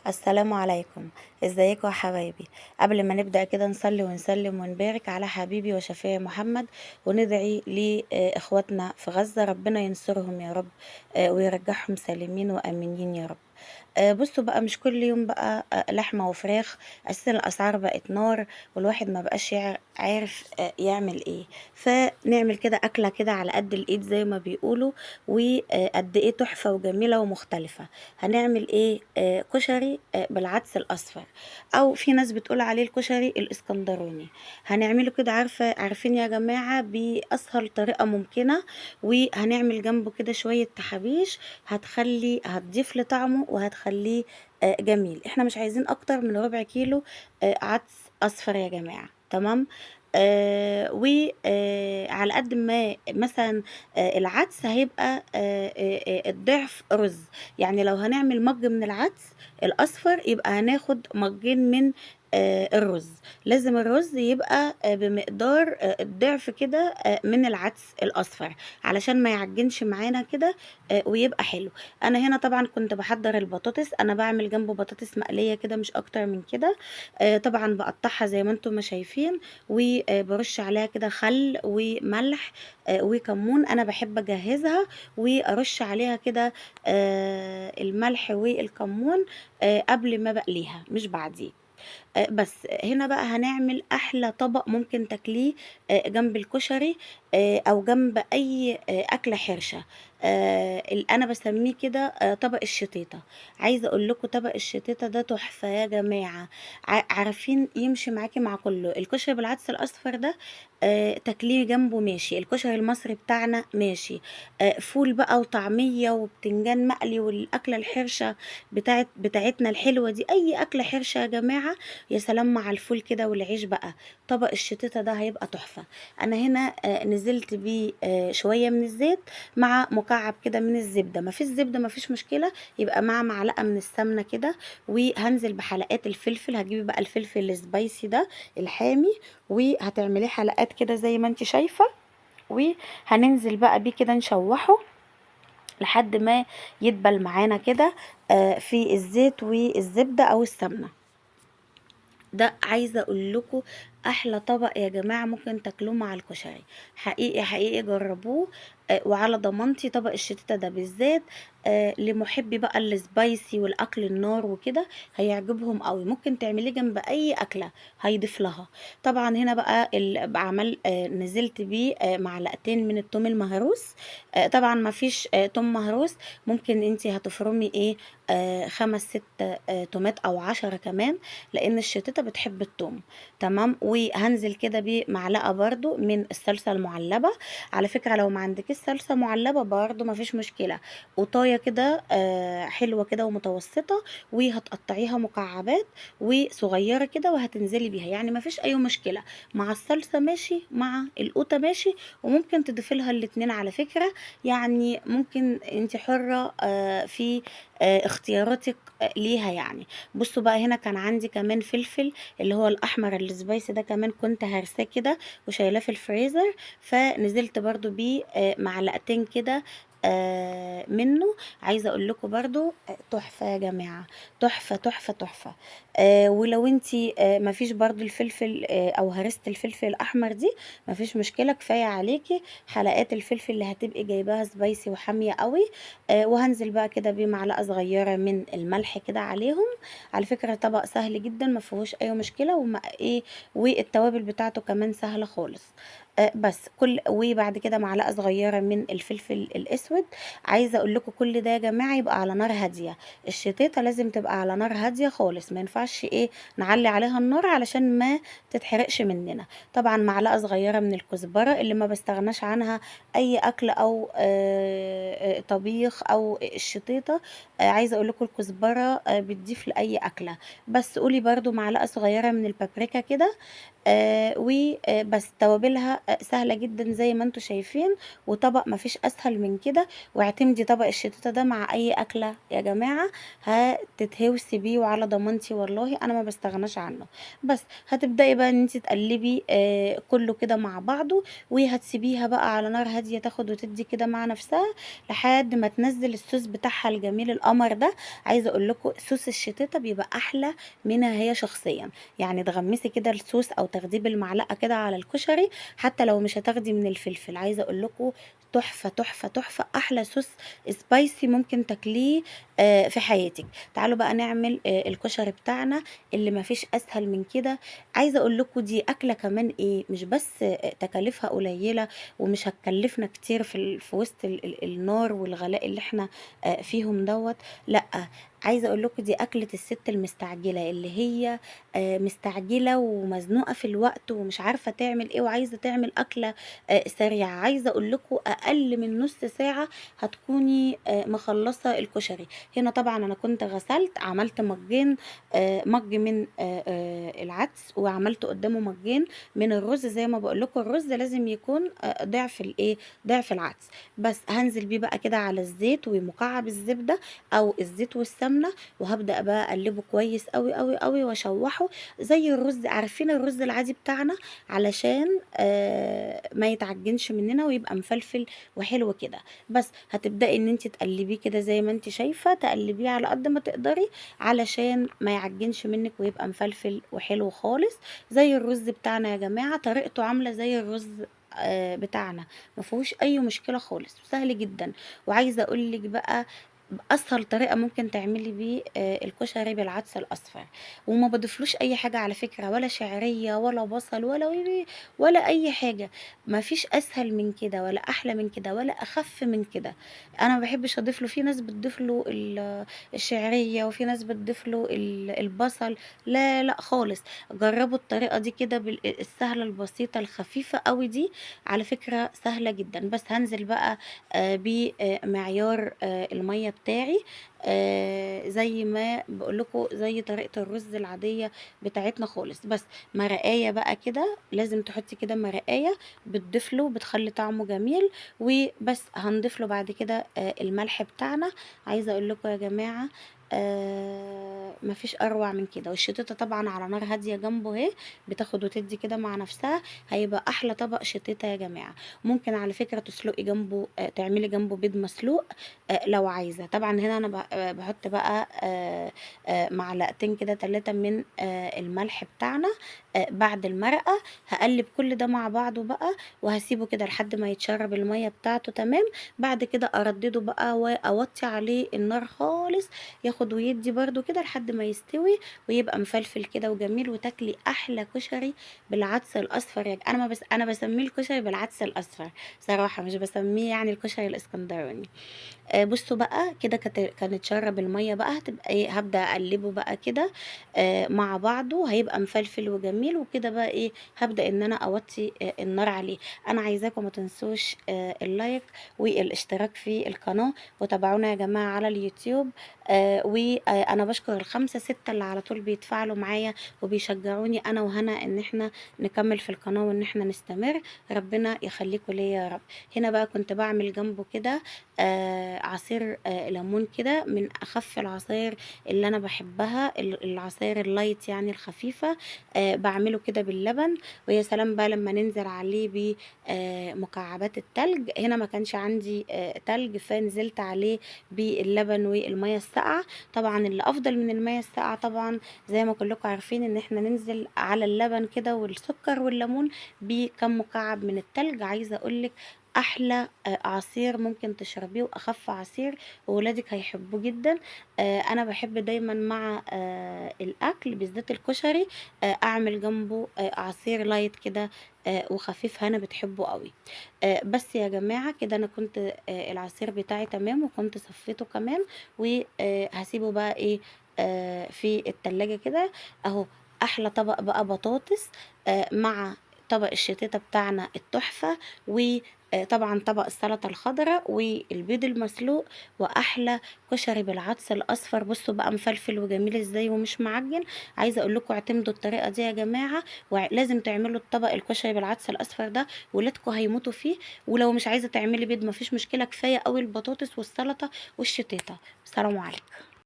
السلام عليكم. ازيكم يا حبايبي؟ قبل ما نبدأ كده نصلي ونسلم ونبارك على حبيبي وشفيعي محمد، وندعي لإخواتنا في غزة، ربنا ينصرهم يا رب، ويرجعهم سالمين وآمنين يا رب. بصوا بقى، مش كل يوم بقى لحمة وفراخ. أساسا الأسعار بقت نار، والواحد ما بقاش عارف يعمل ايه. فنعمل كده أكلة كده على قد الإيد زي ما بيقولوا، وقد ايه تحفة وجميلة ومختلفة. هنعمل ايه؟ كشري بالعدس الاصفر، او في ناس بتقول عليه الكشري الاسكندراني. هنعمله كده، عارفين يا جماعة، باسهل طريقة ممكنة. وهنعمل جنبه كده شوية تحابيش، هتضيف لطعمه وهتخليه جميل. احنا مش عايزين اكتر من ربع كيلو عدس اصفر يا جماعة، تمام. وعلى قد ما مثلا العدس هيبقى الضعف رز. يعني لو هنعمل مج من العدس الأصفر، يبقى هناخد مجين من الرز. لازم الرز يبقى بمقدار الضعف كده من العدس الأصفر، علشان ما يعجنش معانا كده ويبقى حلو. أنا هنا طبعا كنت بحضر البطاطس، أنا بعمل جنبه بطاطس مقلية كده، مش أكتر من كده. طبعا بقطعها زي ما انتم ما شايفين، وبرش عليها كده خل وملح وكمون. أنا بحب أجهزها وأرش عليها كده الملح والكمون قبل ما بقليها، مش بعديه. بس هنا بقى هنعمل احلى طبق ممكن تاكليه جنب الكشري، او جنب اي اكله حرشه. انا بسميه كده طبق الشتيته. عايزه اقول لكم، طبق الشتيته ده تحفه يا جماعه. عارفين يمشي معاكي مع كله. الكشري بالعدس الاصفر ده تاكليه جنبه ماشي، الكشري المصري بتاعنا ماشي، فول بقى وطعميه وبتنجان مقلي والاكله الحرشه بتاعتنا الحلوه دي. اي اكله حرشه يا جماعه، يا سلام مع الفول كده والعيش بقى. طبق الشتيته ده هيبقى تحفه. انا هنا نزلت بيه شويه من الزيت مع مكعب كده من الزبده. ما فيش زبده ما فيش مشكله، يبقى مع معلقه من السمنه كده. وهنزل بحلقات الفلفل، هجيبي بقى الفلفل السبايسي ده الحامي، وهتعمليه حلقات كده زي ما انت شايفه. وهننزل بقى بيه كده نشوحه لحد ما يدبل معانا كده في الزيت والزبده او السمنه. ده عايزه اقول لكم احلى طبق يا جماعه ممكن تاكلوه مع الكشري. حقيقي حقيقي جربوه. وعلى ضمانتي طبق الشتيته ده بالذات لمحبي بقى السبايسي والاكل النار وكده هيعجبهم قوي. ممكن تعمليه جنب اي اكله هيضيف لها. طبعا هنا بقى بعمل نزلت بيه معلقتين من التوم المهروس. طبعا ما فيش توم مهروس، ممكن انتي هتفرمي ايه 5 6 تومات او 10 كمان، لان الشتاتة بتحب التوم. تمام. وهنزل كده بمعلقه برضو من الصلصه المعلبه. على فكره لو ما عندكيش صلصه معلبه برضو ما فيش مشكله، قطايه كده حلوه كده ومتوسطه، وهتقطعيها مكعبات وصغيره كده وهتنزلي بيها. يعني ما فيش اي مشكله، مع الصلصه ماشي، مع القوطه ماشي. وممكن تضيفي لها الاتنين على فكره. يعني ممكن انت حره في اختياراتك ليها يعني. بصوا بقى، هنا كان عندي كمان فلفل اللي هو الاحمر السبايسي ده، كمان كنت هرساه كده وشايلاه في الفريزر. فنزلت برضو بيه معلقتين كده منه. عايزه اقول لكم برضو تحفه يا جماعه، تحفه تحفه تحفه. ولو انتي مفيش برضو الفلفل او هرست الفلفل الاحمر دي، مفيش مشكله، كفايه عليكي حلقات الفلفل اللي هتبقي جايباها سبايسي وحاميه قوي. وهنزل بقى كده بمعلقه صغيره من الملح كده عليهم. على فكره طبق سهل جدا ما فيهوش اي مشكله، وما ايه، والتوابل بتاعته كمان سهله خالص. بس وبعد كده معلقه صغيره من الفلفل الاسود. عايزه اقول لكم كل ده يا جماعه يبقى على نار هاديه. الشتيته لازم تبقى على نار هاديه خالص، ما ينفعش ايه نعلي عليها النار علشان ما تتحرقش مننا. طبعا معلقه صغيره من الكزبره اللي ما بستغناش عنها اي اكل او طبيخ او الشطيطه. عايزه اقول لكم الكزبره بتضيف لاي اكله. بس قولي برضو معلقه صغيره من البابريكا كده وبس. توابلها سهلة جدًا زي ما أنتم شايفين، وطبق ما فيش أسهل من كده، واعتمدي طبق الشطوطة ده مع أي أكلة يا جماعة هتتهوسي بيه وعلى ضمانتي والله أنا ما باستغناش عنه. بس هتبدئي بقى إن أنتِ تقلّبي كلّه كده مع بعضه، وهتسيبيها بقى على نار هادية تاخد وتدّي كده مع نفسها لحد ما تنزّل الصوص بتاعها الجميل القمر ده. عايزة أقول لكم صوص الشطيطة بيبقى أحلى منها هي شخصيًا، يعني تغمسي كده الصوص أو تاخديه بالمعلقة كده على الكشري، حتى لو مش هتاخدي من الفلفل. عايزة أقول لكم تحفة، تحفة، تحفة، أحلى صوص spicy ممكن تاكليه في حياتِك. تعالوا بقى نعمل الكشري بتاعنا اللي ما فيش أسهل من كده. عايزة أقول لكم دي أكلة كمان إيه، مش بس تكاليفها قليلة ومش هتكلفنا كتير في وسط النار والغلاء اللي إحنا فيهم دوّة، لأ. عايزة أقول لكم دي أكلة الست المستعجلة، اللي هي مستعجلة ومزنوقة في الوقت ومش عارفة تعمل إيه وعايزة تعمل أكلة سريعة. عايزة أقول لكم أقل من نُص ساعة هتكوني مخلّصة الكشري. هنا طبعًا أنا كنت غسلت، عملت مَجّين، مَج من العدس، وعملت قدّامه مَجّين من الرز. زي ما باقول لكم الرز لازم يكون ضِعف الإيه، ضِعف العدس. بس هانزل بيه بقى كده على الزيت ومكعب الزبدة أو الزيت والسمنة، وهابدأ بقى أقلّبه كويس أوي، أوي، أوي وأشوّحه زي الرز. عارفين الرز العادي بتاعنا، علشان ما يتعجنش مننا ويبقى مفلفل وحلو كده. بس هتبدئي إن أنتِ تقلّبيه كده زي ما أنتِ شايفة، تقلّبيه على قد ما تقدري علشان ما يعجنش منِّك ويبقى مفلفل وحلو خالص زي الرز بتاعنا يا جماعة. طريقته عاملة زي الرز بتاعنا، ما فيهوش أي مشكلة خالص وسهل جدًا. وعايزة أقول لِك بقى أسهل طريقة ممكن تعملي بيه الكشري بالعدس الأصفر، وما باضيفلوش أي حاجة على فكرة، ولا شعرية ولا بصل ولا ولا أي حاجة. ما فيش أسهل من كده ولا أحلى من كده ولا أخف من كده. أنا ما باحبش أضيف له، في ناس بتضيف له الشعرية وفي ناس بتضيف له البصل. لا، لأ خالص. جربوا الطريقة دي كده السهلة البسيطة الخفيفة أوي دي، على فكرة سهلة جدًا. بس هانزل بقى بمعيار المَيّة بتاعي، زي ما باقول لكم زي طريقة الرز العادية بتاعتنا خالص. بس مرقاية بقى كده، لازم تحطي كده مرقاية بتضيف له بتخلّي طعمه جميل. وبس هنضيف له بعد كده الملح بتاعنا. عايزة أقول لكم يا جماعة ما فيش أروع من كده. والشطيطة طبعًا على نار هادية جنبه أهي، بتاخد وتدّي كده مع نفسها، هيبقى أحلى طبق شطيطة يا جماعة. ممكن على فكرة تسلقي جنبه، تعملي جنبه بيض مسلوق لو عايزة. طبعًا هنا أنا باحط بقى معلقتين كده 3 من الملح بتاعنا بعد المرقة. هاقلّب كل ده مع بعضه بقى وهاسيبه كده لحد ما يتشرب المَيّة بتاعته تمام. بعد كده أردّده بقى وأوطّي عليه النار خالص، ياخد ويدّي برضه كده لحد ما يستوي ويبقى مفلفل كده وجميل، وتاكلي أحلى كشري بالعدس الأصفر. أنا باسميه الكشري بالعدس الأصفر صراحة، مش باسميه يعني الكشري الإسكندراني. بُصّوا بقى كده كان اتشرّب المَيّة بقى، هتبقى إيه، هابدأ أقلّبه بقى كده مع بعضه، هيبقى مفلفل وجميل. وكده بقى إيه، هابدأ إن أنا أوطّي النار عليه. أنا عايزاكم ما تنسوش اللايك والاشتراك في القناة، وتابعونا يا جماعة على اليوتيوب. أنا باشكر ال5، 6 اللي على طول بيتفاعلوا معايا وبيشجعوني أنا وهنا إن إحنا نكمّل في القناة وإن إحنا نستمر. ربنا يخلّيكم ليّا يا رب. هنا بقى كنت باعمل جنبه كده عصير ليمون كده، من أخف العصاير اللي أنا باحبها، العصاير الlight يعني الخفيفة. باعمله كده باللبن، ويا سلام بقى لمّا ننزل عليه مكعبات التلج. هنا ما كانش عندي تلج، فنزلت عليه باللبن والمَيّة الساقعة. طبعًا اللي أفضل من المَيّة الساقعة طبعًا زي ما كلكم عارفين إن إحنا ننزل على اللبن كده والسكر والليمون بكام مكعب من التلج. عايزة أقول لِك أحلى عصير ممكن تشربيه وأخف عصير، وولادِك هيحبوه جدًا. أنا باحب دايمًا مع الأكل بالذات الكشري أعمل جنبه عصير light كده وخفيف، هنا بتحبه أوي. بس يا جماعة كده أنا كنت العصير بتاعي تمام وكنت صفيته كمان، هاسيبه بقى إيه في التلاجة كده أهو. أحلى طبق بقى بطاطس مع طبق الشتاتة بتاعنا التحفة، وطبعا طبق السلطة الخضراء والبيض المسلوق، واحلى كشري بالعدس الاصفر. بصوا بقى مفلفل وجميل ازاي ومش معجن. عايزه اقول لكم اعتمدوا الطريقه دي يا جماعه، ولازم تعملوا الطبق الكشري بالعدس الاصفر ده، ولادكم هيموتوا فيه. ولو مش عايزه تعملي بيض مفيش مشكله، كفايه قوي البطاطس والسلطه والشتاتة. السلام عليكم.